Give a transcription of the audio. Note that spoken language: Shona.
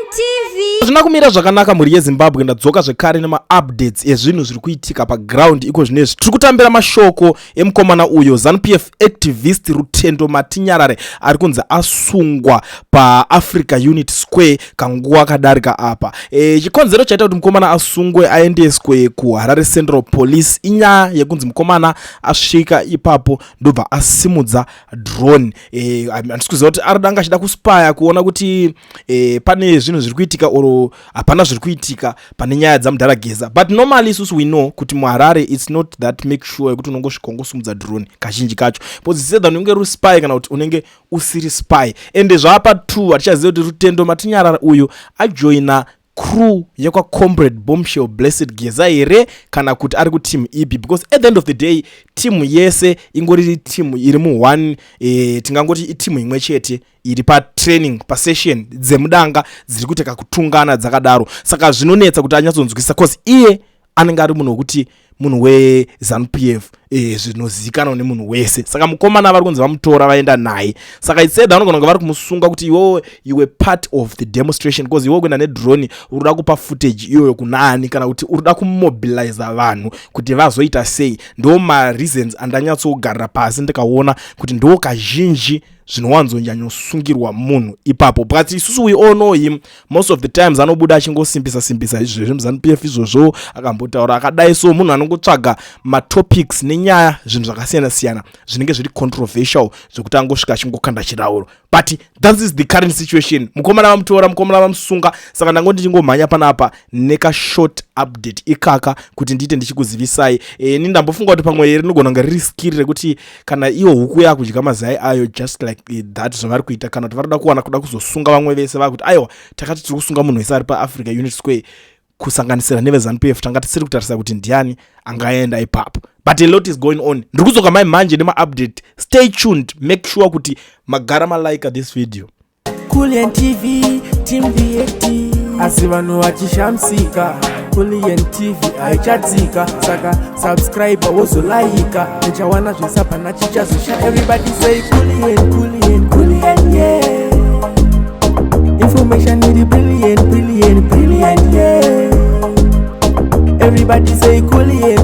TV. Zvinakumira zvakanaka muri yeZimbabwe. Ndadzoka zvekare nema-updates ezvinhu zviri kuitika paground iko zvinezvi. Tiri kutambira mashoko emukomana uyo Zanupf activist Rutendo Matinyarare ari kunzi asungwa paAfrica Unity Square kanguva kadarika apa. Chikonzero chaita kuti mukomana asungwe aendeswe kuHarare Central Police inyaya yekunzi mukomana asvika ipapo ndobva asimudza drone. Handisi kuziva kuti aridanga achida kuspaya kuona kuti pane zvinhu zviri kuitika oro hapana zviri kuitika pane nyaya dzamudhara Geza. But normally isusu we know kuti muHarare it's not that make sure kuti unongosvika ungosimudza drone kazhinji kacho. Because it's either unenge uri spy kana kuti unenge usiri spy. Ende zvapa true atichaziva kuti Rutendo Matinyarara uyu ajoina crew yakwa comrade bombshell blessed Geza here kana kuti ari ku team ipi, because at the end of the day team yese ingori team iri mu one tingangoti team imwe chete iri pa training pa session dzemudanga dziri kuteka kutungana dzakadaro. Saka zvinonetsa kuti anyatsonzwisa cause iye anenge ari munhu wekuti munhu weZanupf zvinozivikanwa nemunhu wese. Saka mukomana vari kunzi vamutora vaenda naye. Saka itsaida vanogona vari kumusunga kuti you were part of the demonstration because iwe kuenda nedrone urida kupa footage iyoyo kunani kana kuti urida kumobilize vanhu kuti vazoita sei. Ndo ma-reasons andanyatsogarira pasi ndikaona kuti ndo kazhinji zvinowanzonyanyosungirwa munhu ipapo. But isusu we all know him most of the times anobuda achingosimbisa izvezvo muZanupf izvozvo akambotaura akadai. So munhu anongotsvaga matopics nenyaya zvinhu zvakasiyana zvinenge zviri controversial zvokuti angosvika achingokanda chirauro. But that is the current situation. Mukomana vamutora, mukomana vamusunga. Saka ndangoti ndingomhanya panapa neka short update ikaka kuti ndiite ndichikuzivisai. Ndambofunga kuti pamwe rinogona kunge riri skill rekuti kana iyo huku yakudya mazai ayo just like that zvavari kuita kana kuti varida kuwana kuda kuzosunga vamwe vese vakuti aiwa takati tiri kusunga munhu wese ari paAfrica Unity Square kusanganisira neveZanupf tanga tisiri kutarisa kuti ndiani angaenda ipapo. But a lot is going on. Ndikuzoka mai manje nema-update. Stay tuned. Make sure kuti magara malike this video. Kulien TV, Team VAT. Asi vanhu vachishamsika. Kulien TV haichatsika. Saka subscribe wozolaika. Nechawana zvisapa nachichazisha. Everybody say Kulien, yeah. Information is brilliant, yeah. Everybody say Kulien.